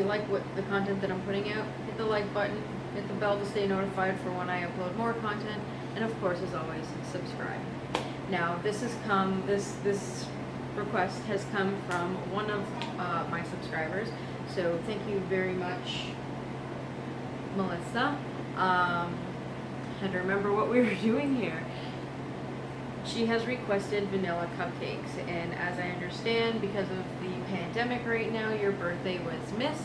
you like the content that I'm putting out, hit the like button, hit the bell to stay notified for when I upload more content, and of course, as always, subscribe. Now, this request has come from one of my subscribers, so thank you very much, Melissa. Had to remember what we were doing here. She has requested vanilla cupcakes, and as I understand, because of the pandemic right now, your birthday was missed.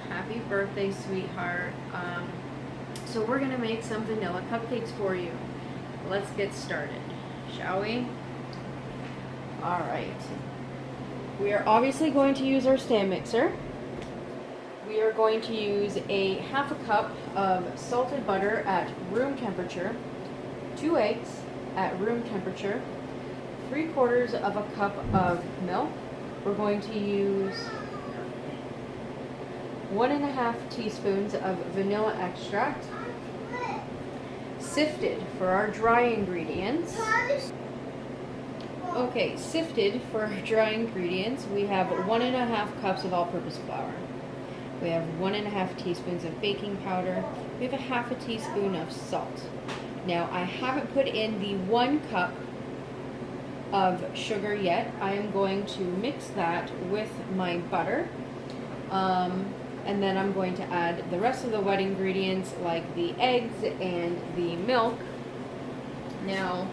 Happy birthday, sweetheart. So we're gonna make some vanilla cupcakes for you. Let's get started, shall we? All right. We are obviously going to use our stand mixer. We are going to use a half a cup of salted butter at room temperature, 2 eggs at room temperature, 3/4 of a cup of milk. We're going to use 1.5 teaspoons of vanilla extract, sifted for our dry ingredients. Okay, sifted for our dry ingredients, we have 1.5 cups of all-purpose flour. We have 1.5 teaspoons of baking powder. We have 1/2 teaspoon of salt. Now, I haven't put in the 1 cup of sugar yet. I am going to mix that with my butter. And then I'm going to add the rest of the wet ingredients like the eggs and the milk. Now,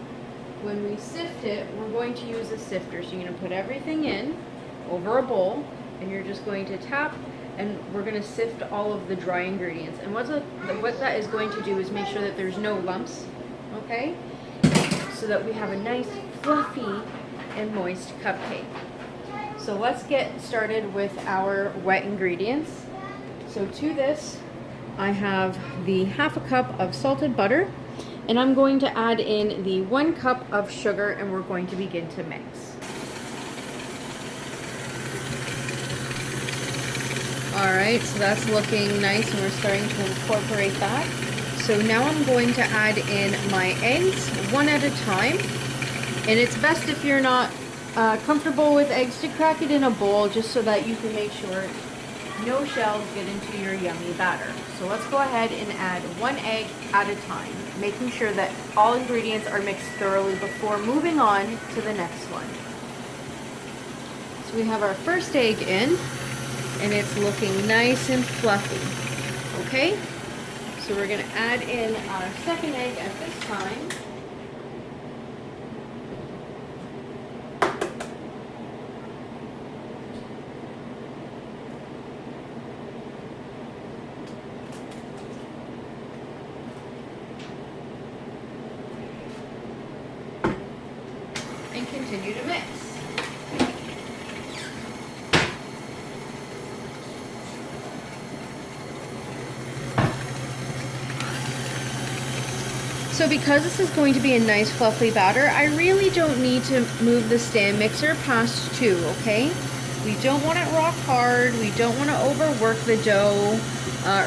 when we sift it, we're going to use a sifter. So you're going to put everything in over a bowl, and you're just going to tap, and we're going to sift all of the dry ingredients. And what that is going to do is make sure that there's no lumps, okay? So that we have a nice, fluffy, and moist cupcake. So let's get started with our wet ingredients. So to this, I have the 1/2 cup of salted butter, and I'm going to add in the 1 cup of sugar, and we're going to begin to mix. Alright, so that's looking nice, and we're starting to incorporate that. So now I'm going to add in my eggs, 1 at a time. And it's best if you're not comfortable with eggs to crack it in a bowl, just so that you can make sure no shells get into your yummy batter. So let's go ahead and add 1 egg at a time, making sure that all ingredients are mixed thoroughly before moving on to the next one. So we have our first egg in, and it's looking nice and fluffy. Okay, so we're going to add in our second egg at this time. And continue to mix. So because this is going to be a nice fluffy batter, I really don't need to move the stand mixer past 2, okay? We don't want it rock hard, we don't want to overwork the dough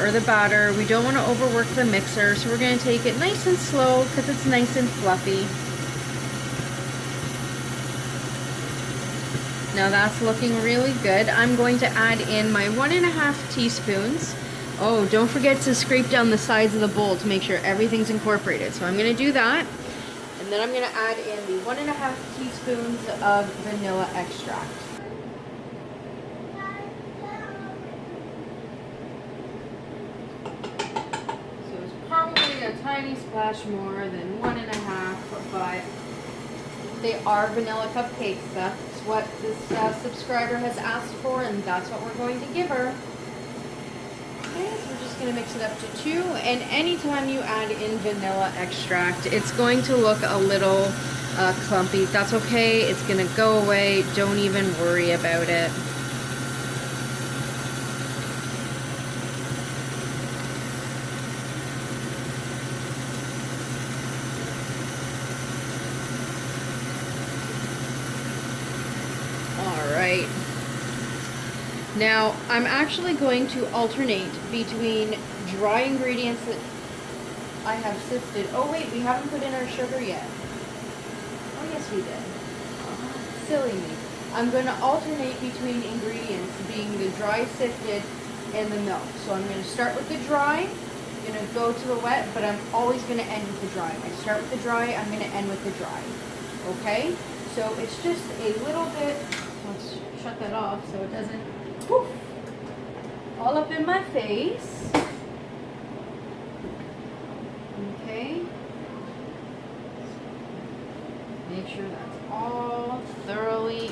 or the batter, we don't want to overwork the mixer, so we're going to take it nice and slow because it's nice and fluffy. Now that's looking really good. I'm going to add in my 1.5 teaspoons. Oh, don't forget to scrape down the sides of the bowl to make sure everything's incorporated. So I'm going to do that. And then I'm going to add in the 1.5 teaspoons of vanilla extract. So it's probably a tiny splash more than 1.5, but they are vanilla cupcakes. That's what this subscriber has asked for, and that's what we're going to give her. Okay, so we're just going to mix it up to 2, and anytime you add in vanilla extract, it's going to look a little clumpy. That's okay, it's going to go away, don't even worry about it. Alright. Now, I'm actually going to alternate between dry ingredients that I have sifted. Oh wait, we haven't put in our sugar yet. Oh yes we did. Oh, silly me. I'm going to alternate between ingredients being the dry sifted and the milk. So I'm going to start with the dry, I'm going to go to the wet, but I'm always going to end with the dry. If I start with the dry, I'm going to end with the dry. Okay? So it's just a little bit, let's shut that off so it doesn't whoof, all up in my face. Okay? Make sure that's all thoroughly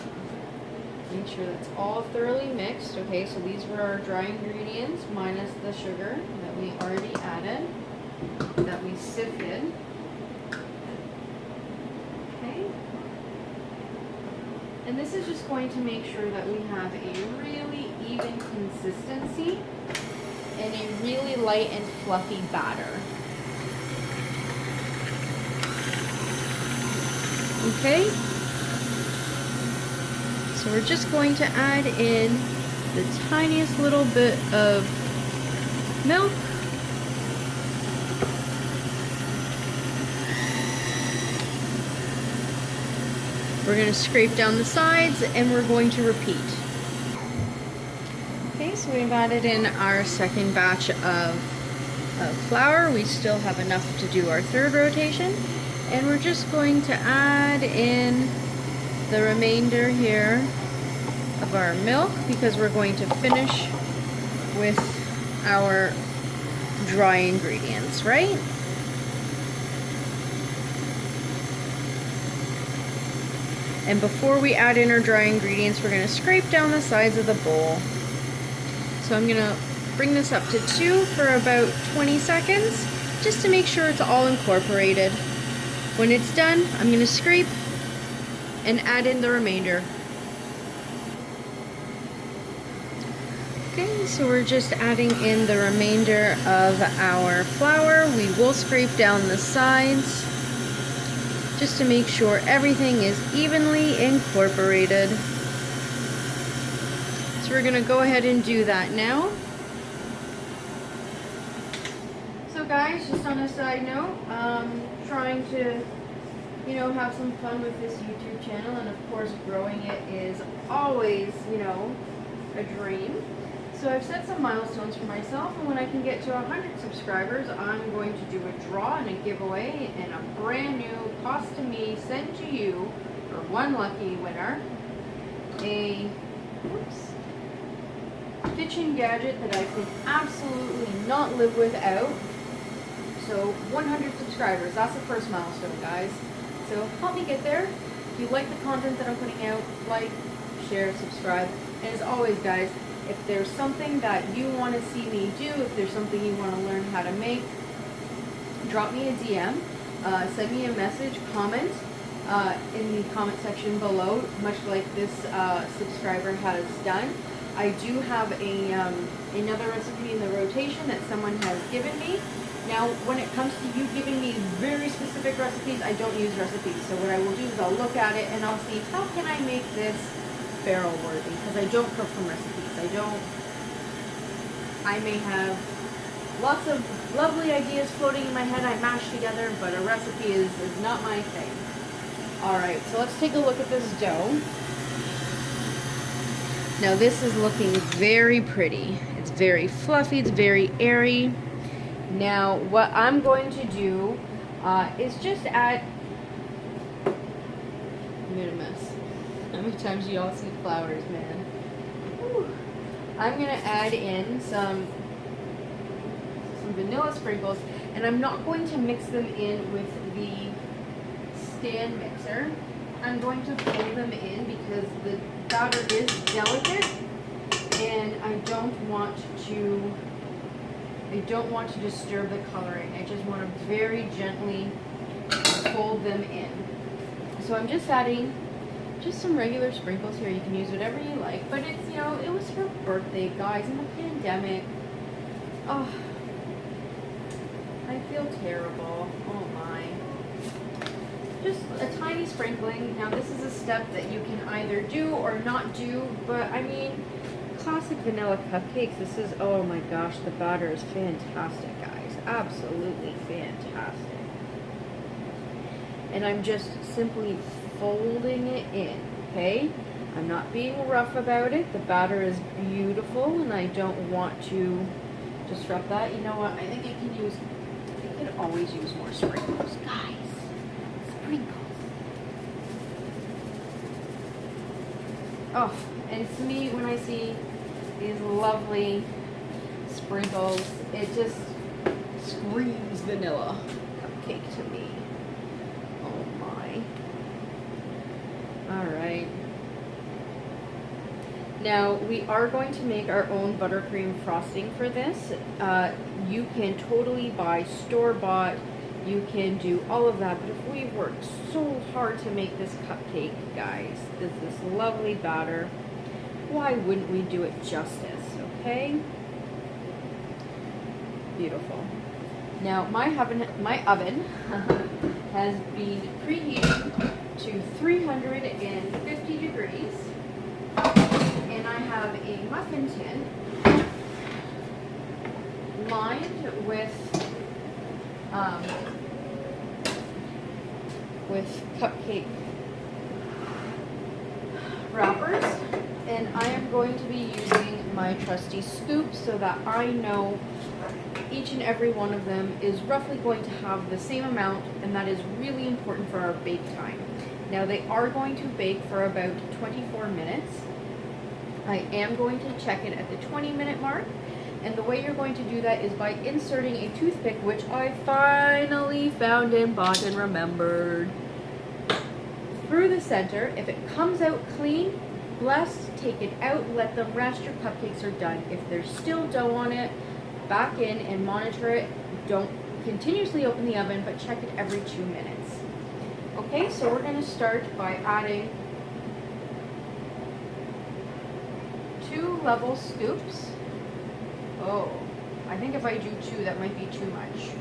mixed. Okay, so these were our dry ingredients minus the sugar that we already added, that we sifted. Okay. And this is just going to make sure that we have a really even consistency and a really light and fluffy batter. Okay, so we're just going to add in the tiniest little bit of milk. We're going to scrape down the sides and we're going to repeat. Okay, so we've added in our second batch of flour. We still have enough to do our third rotation. And we're just going to add in the remainder here of our milk because we're going to finish with our dry ingredients, right? And before we add in our dry ingredients, we're going to scrape down the sides of the bowl. So I'm going to bring this up to 2 for about 20 seconds just to make sure it's all incorporated. When it's done, I'm going to scrape and add in the remainder. Okay, so we're just adding in the remainder of our flour. We will scrape down the sides just to make sure everything is evenly incorporated. So we're going to go ahead and do that now. So guys, just on a side note, trying to, you know, have some fun with this YouTube channel, and of course growing it is always, you know, a dream. So I've set some milestones for myself, and when I can get to 100 subscribers, I'm going to do a draw and a giveaway and a brand new cost to me, sent to you for one lucky winner, a kitchen gadget that I could absolutely not live without. So 100 subscribers, that's the first milestone, guys. So help me get there. If you like the content that I'm putting out, like, share, subscribe. And as always, guys, if there's something that you want to see me do, if there's something you want to learn how to make, drop me a DM, send me a message, comment in the comment section below, much like this subscriber has done. I do have another recipe in the rotation that someone has given me. Now, when it comes to you giving me very specific recipes, I don't use recipes. So what I will do is I'll look at it and I'll see how can I make this barrel worthy, because I don't cook from recipes. I may have lots of lovely ideas floating in my head I mash together, but a recipe is not my thing. Alright, so let's take a look at this dough. Now this is looking very pretty. It's very fluffy, it's very airy. Now what I'm going to do is just add, I made a mess. How many times do y'all see flowers, man? Whew. I'm going to add in some vanilla sprinkles, and I'm not going to mix them in with the stand mixer. I'm going to fold them in because the batter is delicate, and I don't want to disturb the coloring. I just want to very gently fold them in. So I'm just adding just some regular sprinkles here. You can use whatever you like, but it's, you know, it was her birthday, guys, in the pandemic. Oh, I feel terrible. Oh my. Just a tiny sprinkling. Now this is a step that you can either do or not do, but I mean, classic vanilla cupcakes. This is, oh my gosh, the batter is fantastic, guys. Absolutely fantastic. And I'm just simply folding it in, okay? I'm not being rough about it. The batter is beautiful and I don't want to disrupt that. You know what? I think I could always use more sprinkles. Guys, sprinkles. Oh, and to me, when I see these lovely sprinkles, it just screams vanilla cupcake to me. Oh my. Alright. Now, we are going to make our own buttercream frosting for this. You can totally buy store-bought. You can do all of that, but if we worked so hard to make this cupcake, guys, this lovely batter, why wouldn't we do it justice, okay? Beautiful. Now, my oven has been preheated to 350 degrees, and I have a muffin tin lined with cupcake wrappers, and I am going to be using my trusty scoop so that I know each and every one of them is roughly going to have the same amount, and that is really important for our bake time. Now, they are going to bake for about 24 minutes. I am going to check it at the 20-minute mark, and the way you're going to do that is by inserting a toothpick, which I finally found and bought and remembered, through the center. If it comes out clean, blessed, take it out, let them rest, your cupcakes are done. If there's still dough on it, back in and monitor it. Don't continuously open the oven, but check it every 2 minutes. Okay, so we're going to start by adding 2 level scoops. Oh, I think if I do 2, that might be too much,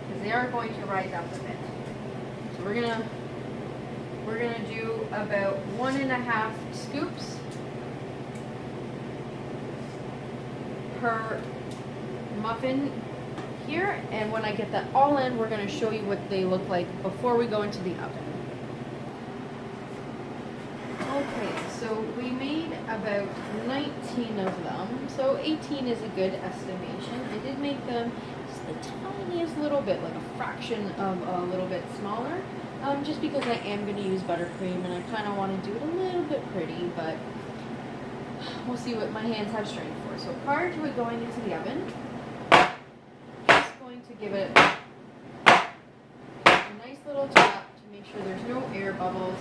because they are going to rise up a bit. So we're gonna do about 1.5 scoops per muffin here, and when I get that all in, we're going to show you what they look like before we go into the oven. Okay, so we made about 19 of them, so 18 is a good estimation. I did make them just the tiniest little bit, like a fraction of a little bit smaller, just because I am going to use buttercream and I kind of want to do it a little bit pretty, but we'll see what my hands have strength for. So prior to it going into the oven, just going to give it a nice little tap to make sure there's no air bubbles.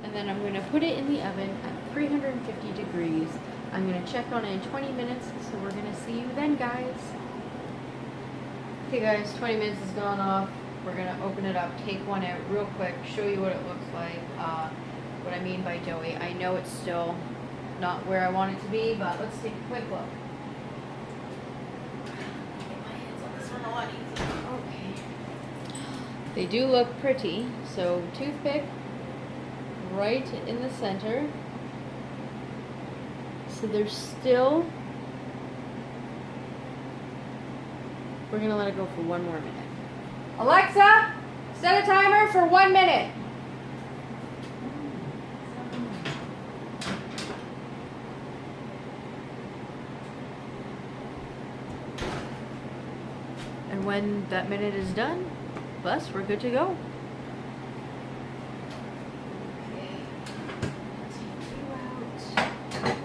And then I'm going to put it in the oven at 350 degrees. I'm going to check on it in 20 minutes, so we're going to see you then, guys. Okay guys, 20 minutes has gone off. We're going to open it up, take one out real quick, show you what it looks like, what I mean by doughy. I know it's still not where I want it to be, but let's take a quick look. Get my hands on this one a lot easier. Okay. They do look pretty, so toothpick right in the center. So they're still, we're going to let it go for 1 more minute. Alexa, set a timer for 1 minute. And when that minute is done, bus, we're good to go. Okay. Take you out.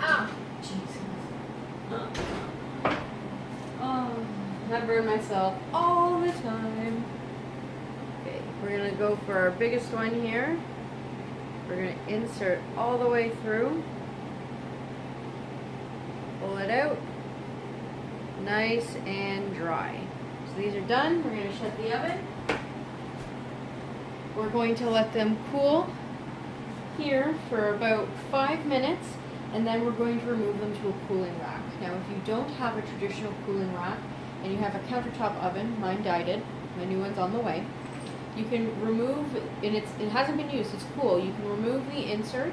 Ah, Jesus. I burn myself all the time. Okay, we're going to go for our biggest one here. We're going to insert all the way through. Pull it out. Nice and dry. So these are done. We're going to shut the oven. We're going to let them cool here for about 5 minutes, and then we're going to remove them to a cooling rack. Now, if you don't have a traditional cooling rack, and you have a countertop oven, mine died it, my new one's on the way, you can remove, and it hasn't been used, it's cool, you can remove the insert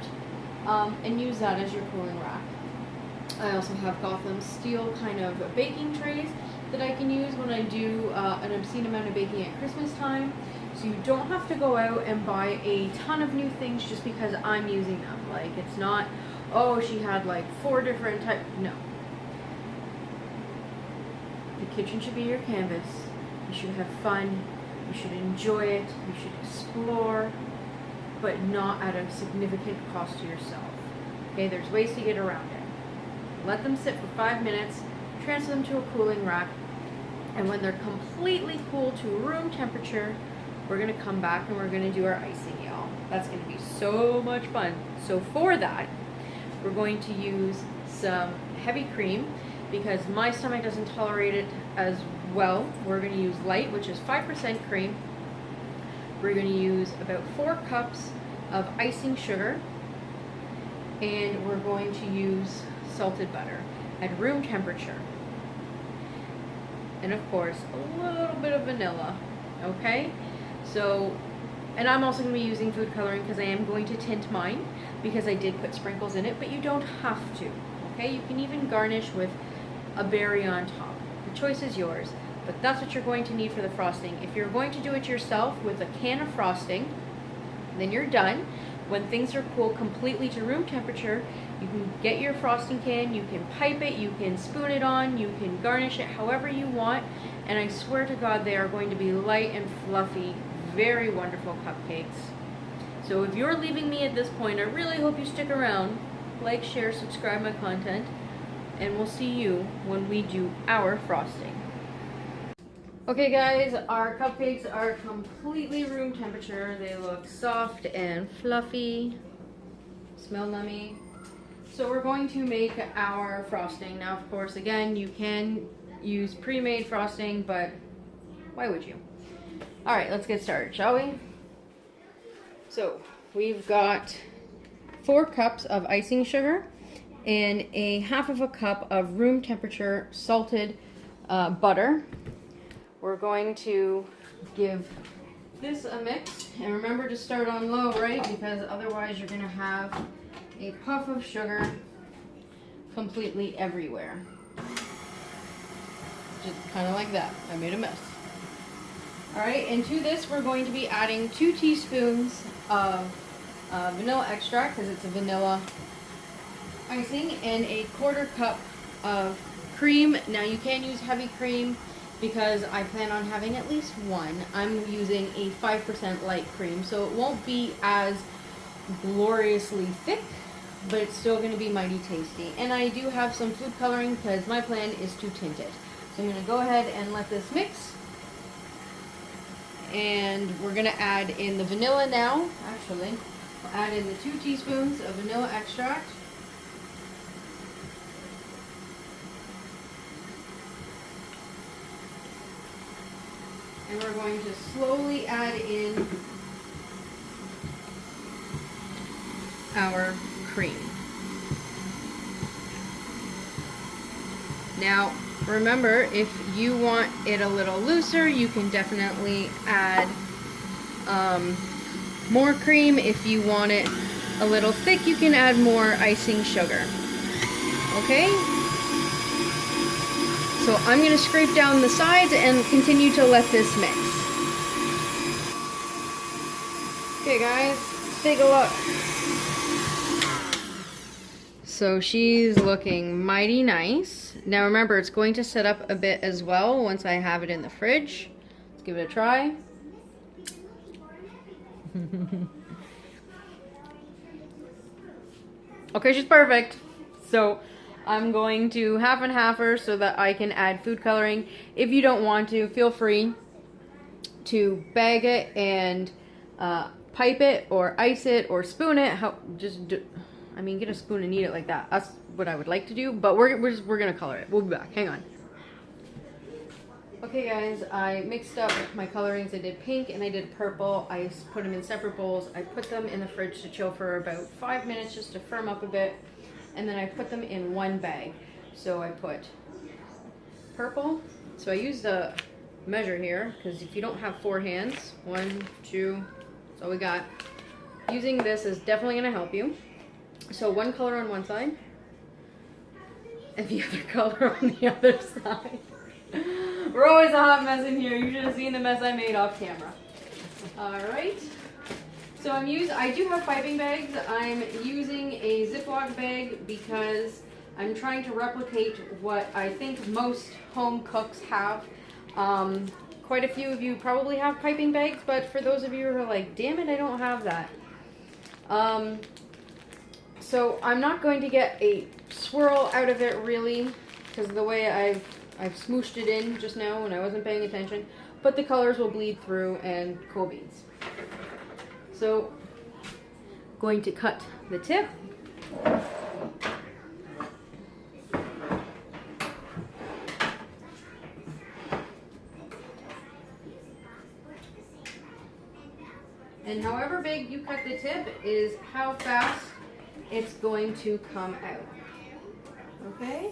and use that as your cooling rack. I also have Gotham steel kind of baking trays that I can use when I do an obscene amount of baking at Christmas time. So you don't have to go out and buy a ton of new things just because I'm using them. Like, it's not, oh, she had like 4 different types. No. The kitchen should be your canvas. You should have fun. You should enjoy it. You should explore, but not at a significant cost to yourself. Okay, there's ways to get around it. Let them sit for 5 minutes, transfer them to a cooling rack, and when they're completely cool to room temperature, we're gonna come back and we're gonna do our icing, y'all. That's gonna be so much fun. So for that, we're going to use some heavy cream because my stomach doesn't tolerate it as well. We're gonna use light, which is 5% cream. We're gonna use about 4 cups of icing sugar, and we're going to use salted butter at room temperature. And of course, a little bit of vanilla, okay? So, and I'm also going to be using food coloring because I am going to tint mine because I did put sprinkles in it, but you don't have to, okay? You can even garnish with a berry on top. The choice is yours, but that's what you're going to need for the frosting. If you're going to do it yourself with a can of frosting, then you're done. When things are cool completely to room temperature, you can get your frosting can, you can pipe it, you can spoon it on, you can garnish it however you want, and I swear to God they are going to be light and fluffy, very wonderful cupcakes. So if you're leaving me at this point, I really hope you stick around, like, share, subscribe my content, and we'll see you when we do our frosting. Okay guys, our cupcakes are completely room temperature. They look soft and fluffy, smell yummy. So we're going to make our frosting. Now of course, again, you can use pre-made frosting, but why would you? Alright, let's get started, shall we? So we've got 4 cups of icing sugar and a half of a cup of room temperature salted butter. We're going to give this a mix, and remember to start on low, right? Because otherwise you're going to have a puff of sugar completely everywhere. Just kind of like that. I made a mess. Alright, and to this we're going to be adding 2 teaspoons of vanilla extract, because it's a vanilla icing, and a 1/4 cup of cream. Now you can use heavy cream, because I plan on having at least 1. I'm using a 5% light cream, so it won't be as gloriously thick, but it's still going to be mighty tasty. And I do have some food coloring because my plan is to tint it. So I'm going to go ahead and let this mix. And we're going to add in the vanilla now. Actually, we'll add in the 2 teaspoons of vanilla extract. And we're going to slowly add in our cream. Now, remember, if you want it a little looser, you can definitely add more cream. If you want it a little thick, you can add more icing sugar. Okay? So I'm going to scrape down the sides and continue to let this mix. Okay guys, let's take a look. So she's looking mighty nice. Now remember, it's going to set up a bit as well once I have it in the fridge. Let's give it a try. Okay, she's perfect. So I'm going to half and half her so that I can add food coloring. If you don't want to, feel free to bag it and pipe it or ice it or spoon it. I mean, get a spoon and eat it like that. That's what I would like to do, but we're gonna color it. We'll be back. Hang on. Okay guys, I mixed up my colorings. I did pink and I did purple. I put them in separate bowls. I put them in the fridge to chill for about 5 minutes just to firm up a bit. And then I put them in one bag. So I put purple. So I used a measure here, because if you don't have 4 hands, 1, 2, that's all we got. Using this is definitely going to help you. So 1 color on one side, and the other color on the other side. We're always a hot mess in here. You should have seen the mess I made off camera. Alright. So I do have piping bags. I'm using a Ziploc bag because I'm trying to replicate what I think most home cooks have. Quite a few of you probably have piping bags, but for those of you who are like, damn it, I don't have that. So I'm not going to get a swirl out of it really, because of the way I've smooshed it in just now when I wasn't paying attention, but the colors will bleed through and cool beans. So, going to cut the tip. And however big you cut the tip is how fast it's going to come out. Okay?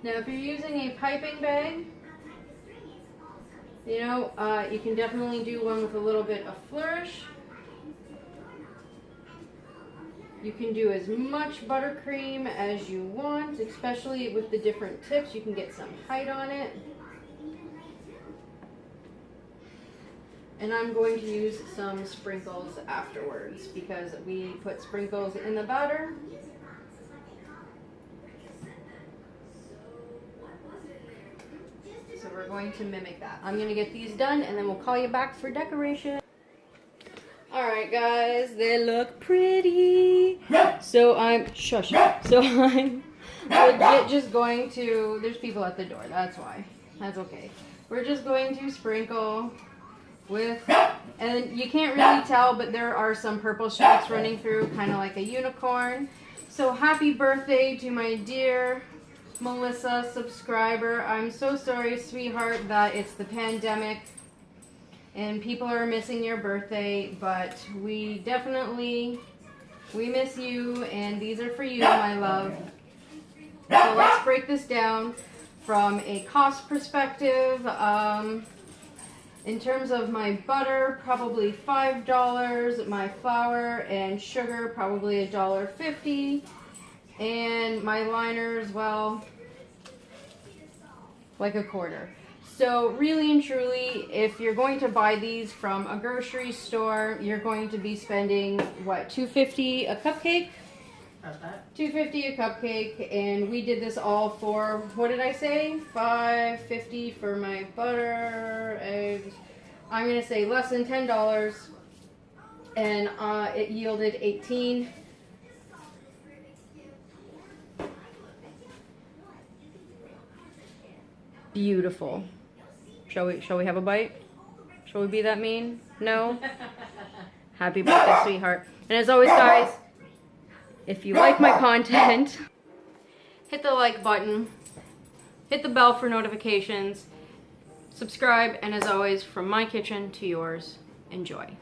Now if you're using a piping bag, you know, you can definitely do one with a little bit of flourish. You can do as much buttercream as you want, especially with the different tips. You can get some height on it. And I'm going to use some sprinkles afterwards because we put sprinkles in the batter. So we're going to mimic that. I'm going to get these done and then we'll call you back for decoration. Alright guys, they look pretty. So I'm legit just going to, there's people at the door, that's why. That's okay. We're just going to sprinkle with, and you can't really tell, but there are some purple streaks running through, kind of like a unicorn. So happy birthday to my dear Melissa subscriber. I'm so sorry, sweetheart, that it's the pandemic and people are missing your birthday, but we miss you, and these are for you, my love. So let's break this down from a cost perspective. In terms of my butter, probably $5. My flour and sugar, probably $1.50. And my liners, well, like a quarter. So really and truly, if you're going to buy these from a grocery store, you're going to be spending, what, $2.50 a cupcake? $2.50 a cupcake, and we did this all for, what did I say? $5.50 for my butter, eggs. I'm gonna say less than $10, and it yielded 18. Beautiful. Shall we have a bite? Shall we be that mean? No? Happy birthday, sweetheart. And as always, guys, if you like my content, hit the like button, hit the bell for notifications, subscribe, and as always, from my kitchen to yours, enjoy.